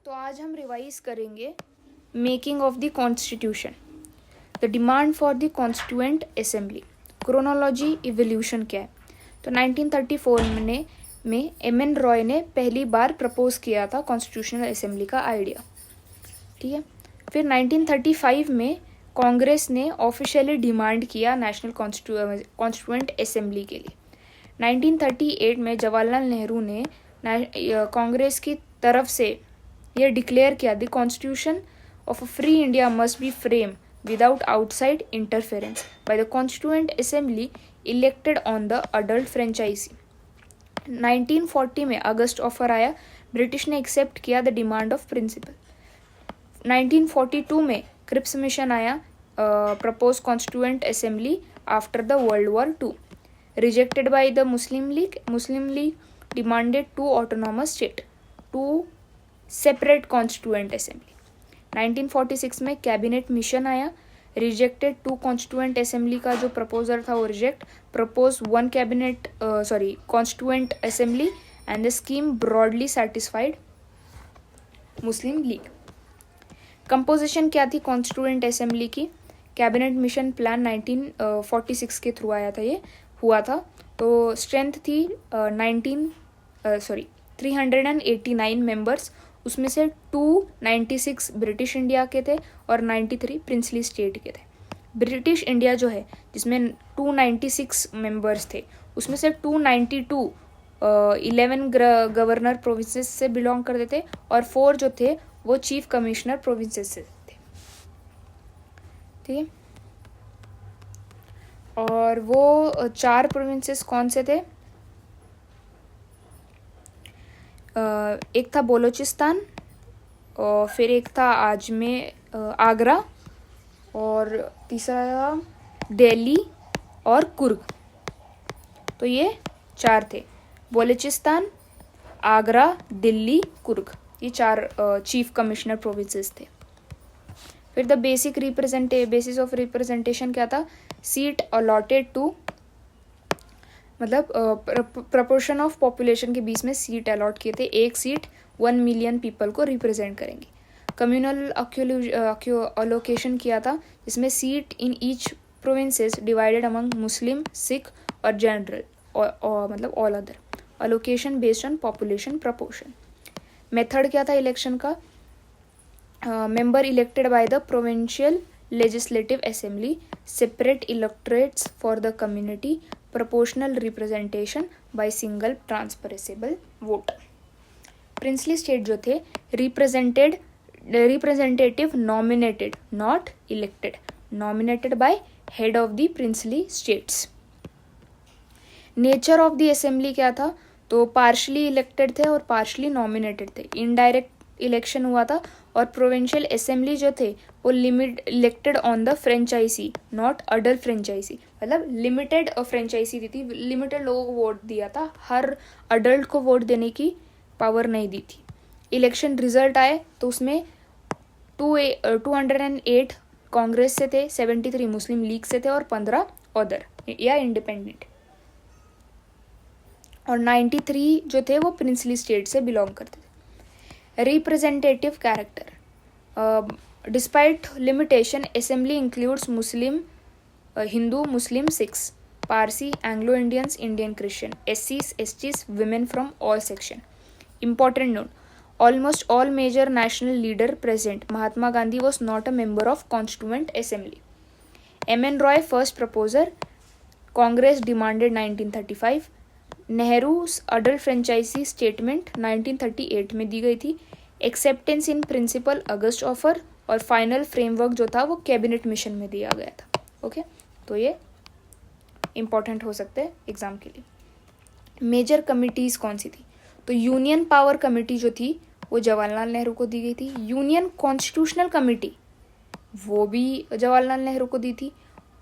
तो आज हम रिवाइज करेंगे making of the constitution, the demand for the constituent assembly, chronology, evolution क्या है। तो 1934 में एम.एन. रॉय ने पहली बार प्रपोज किया था कॉन्स्टिट्यूशनल असेंबली का आइडिया, ठीक है। फिर 1935 में कांग्रेस ने ऑफिशियली डिमांड किया नेशनल कॉन्स्टिट्यूएंट असेंबली के लिए। 1938 में जवाहरलाल नेहरू ने कांग्रेस की तरफ से यह डिक्लेयर किया, the constitution of a free India must be frame without outside interference by the constituent assembly elected on the adult franchise. 1940 में अगस्त ऑफर आया, ब्रिटिश ने एक्सेप्ट किया द डिमांड ऑफ प्रिंसिपल। 1942 में क्रिप्स मिशन आया, propose constituent assembly after the world war II, rejected by the Muslim League. Muslim League demanded 2 autonomous state, 2 separate constituent assembly. 1946 में cabinet mission आया, rejected 2 constituent assembly का जो proposal था वो reject, propose 1 constituent assembly and the scheme broadly satisfied Muslim league. Composition क्या थी constituent assembly की? Cabinet mission plan 1946 के थ्रू आया था, ये हुआ था। तो स्ट्रेंथ थी 389 मेंबर्स, उसमें से 296 ब्रिटिश इंडिया के थे और 93 प्रिंसली स्टेट के थे। ब्रिटिश इंडिया जो है जिसमें 296 मेंबर्स थे, उसमें से 292 11 गवर्नर प्रोविंसेस से बिलोंग करते थे और 4 जो थे वो चीफ कमिश्नर प्रोविंसेस से थे, ठीक है। और वो 4 प्रोविंसेस कौन से थे? एक था बलोचिस्तान, और फिर एक था आगरा, और तीसरा दिल्ली और कुर्ग। तो ये 4 थे, बलोचिस्तान, आगरा, दिल्ली, कुर्ग, ये 4 चीफ कमिश्नर प्रोविंसेस थे। फिर द बेसिस ऑफ रिप्रेजेंटेशन क्या था? सीट अलॉटेड टू, मतलब प्रपोर्शन ऑफ पॉपुलेशन के 20 में सीट अलॉट किए थे, 1 सीट 1 मिलियन पीपल को रिप्रेजेंट करेंगे। कम्युनल अलोकेशन किया था, जिसमें seat in each provinces divided among Muslim, Sikh और जनरल, मतलब all other. Allocation based on population proportion. Method क्या था इलेक्शन का? Member elected by the provincial legislative assembly, separate electorates for the community, proportional representation by single transferable vote. Princely state जो थे representative nominated, not elected, nominated by head of the princely states. Nature of the assembly क्या था? तो partially elected थे और partially nominated थे, indirect election हुआ था। और प्रोविंशियल असेंबली जो थे वो elected on the franchise, not adult franchise, मतलब लिमिटेड फ्रेंचाइजी दी थी, लिमिटेड लोगों को वोट दिया था, हर अडल्ट को वोट देने की पावर नहीं दी थी। इलेक्शन रिजल्ट आए तो उसमें 208 कांग्रेस से थे, 73 मुस्लिम लीग से थे और 15 अदर या इंडिपेंडेंट, और 93 जो थे वो प्रिंसली स्टेट से बिलोंग करते थे। Representative character, despite limitation assembly includes Muslim, Hindu, Muslim, Sikhs, Parsi, Anglo Indians, Indian Christian, SCs, STs, women from all section. Important note, almost all major national leader present. Mahatma Gandhi was not a member of Constituent Assembly. M.N. Roy first proposer. Congress demanded 1935. Nehru's adult franchise statement 1938 में दी गई थी। Acceptance in principle August offer, और final framework जो था वो cabinet mission में दिया गया था। ओके, तो ये इंपॉर्टेंट हो सकते हैं एग्जाम के लिए। मेजर कमिटीज कौन सी थी? तो यूनियन पावर कमेटी जो थी वो जवाहरलाल नेहरू को दी गई थी। यूनियन कॉन्स्टिट्यूशनल कमेटी वो भी जवाहरलाल नेहरू को दी थी।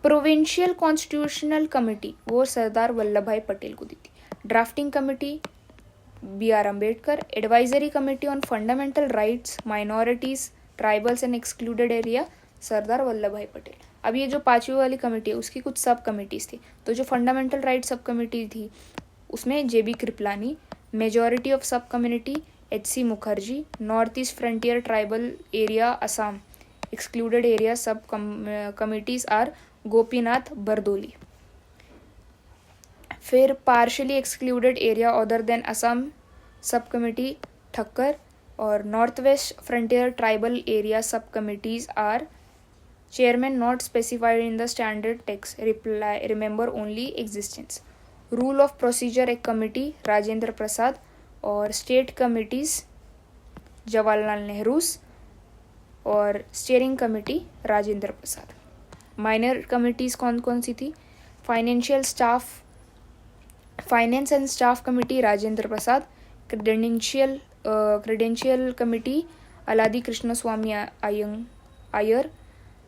प्रोविंशियल कॉन्स्टिट्यूशनल कमेटी वो सरदार वल्लभ भाई पटेल को दी थी। Drafting committee B.R. Ambedkar. Advisory committee on fundamental rights, minorities, tribals and excluded area, Sardar Vallabh Bhai Patel. अब ये जो 5वीं वाली कमेटी है उसकी कुछ सब कमेटीज थी। तो जो फंडामेंटल राइट सब कमेटी थी उसमें JB कृपलानी, मेजॉरिटी ऑफ सब community H.C. Mukherjee. North East Frontier Tribal Area Assam excluded area committees are Gopinath Bardoli. फिर partially excluded area other than Assam subcommittee Thakkar. और North West Frontier Tribal Area subcommittees are chairman not specified in the standard text. Remember only existence. Rule of procedure एक committee Rajendra Prasad. और state committees Jawaharlal Nehru और steering committee Rajendra Prasad. minor committees कौन कौन सी थी? Finance and staff committee Rajendra Prasad. Credential committee Alladi Krishna Swami Ayyar.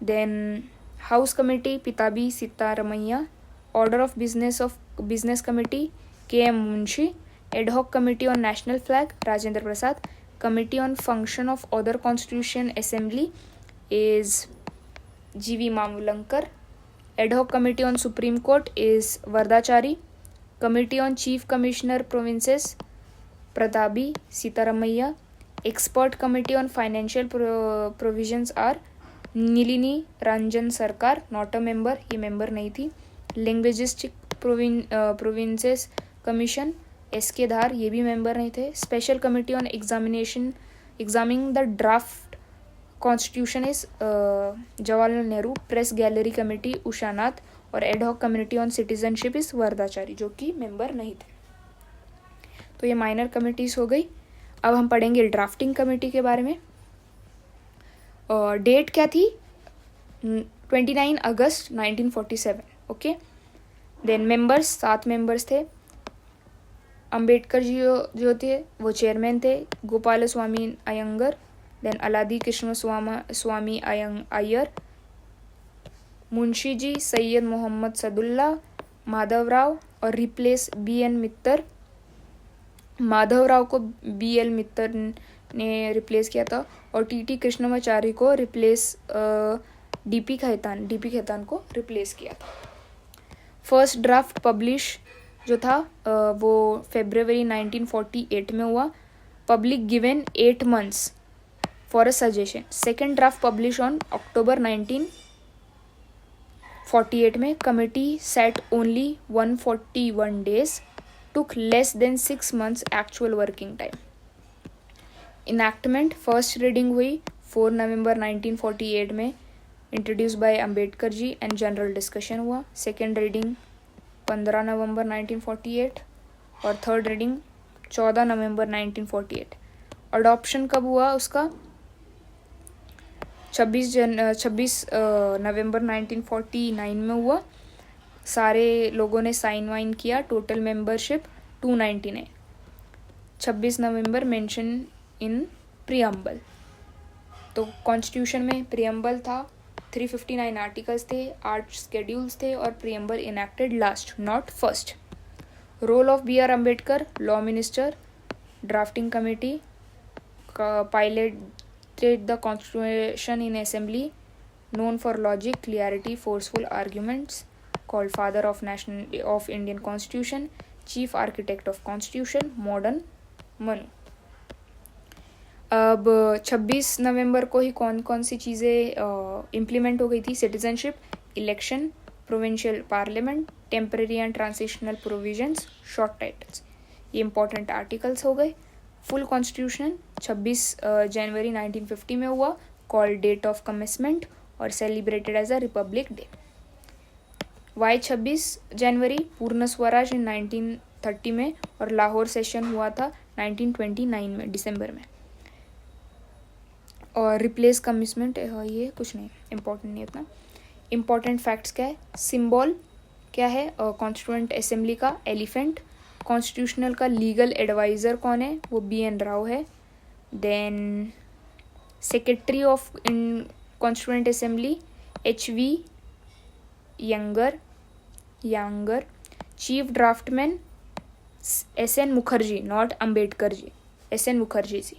Then house committee Pattabhi Sitaramayya. Order of business committee K M. Munshi. Ad hoc committee on national flag Rajendra Prasad. Committee on function of other constitution assembly is G V. Mavalankar. Ad hoc committee on supreme court is Varadachari. Committee on chief commissioner provinces Pattabhi Sitaramayya. Expert committee on financial provisions are Nalini Ranjan Sarkar, not a member, ये member नहीं थी. Linguistic provinces commission S K. Dhar, ये भी member नहीं थे. Special committee on examining the draft constitution is Jawaharlal Nehru. Press gallery committee Usha Nath. और ad hoc community on citizenship is Varadachari, जो कि मेंबर नहीं थे. तो ये माइनर कमिटीज हो गई. अब हम पढ़ेंगे ड्राफ्टिंग कमेटी के बारे में. डेट क्या थी? 29 अगस्त 1947. ओके. देन मेंबर्स 7 मेंबर्स थे. अंबेडकर जी जो थे वो चेयरमैन थे. गोपाल स्वामी अयंगर. देन अलादी कृष्ण स्वामी अय्यर. मुंशी जी सैयद मोहम्मद सदुल्ला. माधवराव और रिप्लेस बी.एन. मित्तर. माधवराव को बी.एल. मित्तर ने रिप्लेस किया था. और टी.टी. कृष्णमाचारी को रिप्लेस डी.पी. खेतान को रिप्लेस किया था. फर्स्ट ड्राफ्ट पब्लिश जो था वो फरवरी 1948 में हुआ. Public given 8 months for a suggestion. Second draft publish on October 1948 में. Committee set only 141 days. took less than 6 months actual working time. Enactment first reading हुई 4 नवंबर 1948 में, introduce by Ambedkar ji and general discussion हुआ. सेकेंड रीडिंग 15 नवंबर 1948 और third reading 14 नवंबर 1948. Adoption कब हुआ उसका? 26 नवंबर 1949 में हुआ. सारे लोगों ने साइन वाइन किया. Total membership 299. 26 नवंबर मेंशन इन प्रियम्बल. तो कॉन्स्टिट्यूशन में प्रियम्बल था. 359 आर्टिकल्स थे, 8 स्केड्यूल्स थे और preamble enacted last, not first. Role of B R. Ambedkar, law minister. Drafting committee piloted the constitution in assembly, known for logic, clarity, forceful arguments, called father of Indian constitution, chief architect of constitution, modern Manu. अब 26 नवंबर को ही कौन कौन सी चीज़ें implement हो गई थी? Citizenship, election, provincial parliament, temporary and transitional provisions, short titles. ये important articles हो गए. फुल कॉन्स्टिट्यूशन 26 जनवरी 1950 में हुआ, कॉल्ड डेट ऑफ कमेंसमेंट और celebrated as a republic day. Why 26 जनवरी? पूर्ण स्वराज इन 1930 में और लाहौर सेशन हुआ था 1929 में, दिसंबर में. और रिप्लेस कमिटमेंट ये कुछ नहीं, इम्पोर्टेंट नहीं इतना. इम्पोर्टेंट फैक्ट्स क्या है? सिंबल क्या है कॉन्स्टिट्यूएंट असेंबली का? एलिफेंट. कॉन्स्टिट्यूशनल का लीगल एडवाइज़र कौन है? वो बी.एन. राव है. Then secretary of constituent assembly H.V. Iengar. Chief draftsman S.N. Mukherjee, not Ambedkar ji, S.N. Mukherjee ji.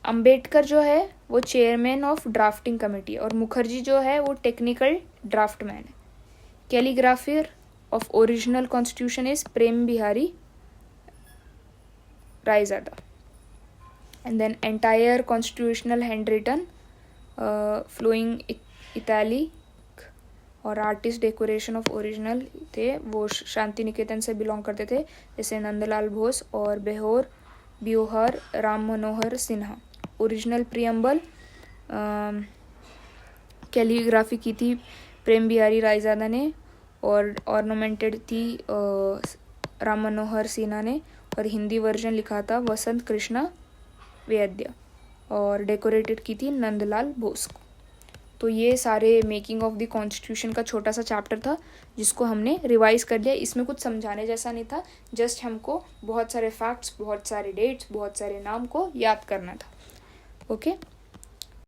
Ambedkar जो है वो चेयरमैन ऑफ ड्राफ्टिंग कमेटी और मुखर्जी जो है वो टेक्निकल ड्राफ्टमैन है. Calligrapher of original constitution is Prem Behari Raizada. And then entire constitutional hand written flowing italic और आर्टिस्ट डेकोरेशन ऑफ ओरिजिनल थे वो शांति निकेतन से बिलोंग करते थे, जैसे नंदलाल बोस और बिहोर Ram Manohar Sinha. Original preamble calligraphy की थी प्रेम बिहारी रायजादा ने और ऑर्नामेंटेड थी राम मनोहर सिन्हा ने, और हिंदी वर्जन लिखा था वसंत कृष्णा वैद्य और डेकोरेटेड की थी नंदलाल बोस को। तो ये सारे मेकिंग ऑफ द कॉन्स्टिट्यूशन का छोटा सा चैप्टर था जिसको हमने रिवाइज कर लिया। इसमें कुछ समझाने जैसा नहीं था, जस्ट हमको बहुत सारे फैक्ट्स, बहुत सारे डेट्स, बहुत सारे नाम को याद करना था। ओके।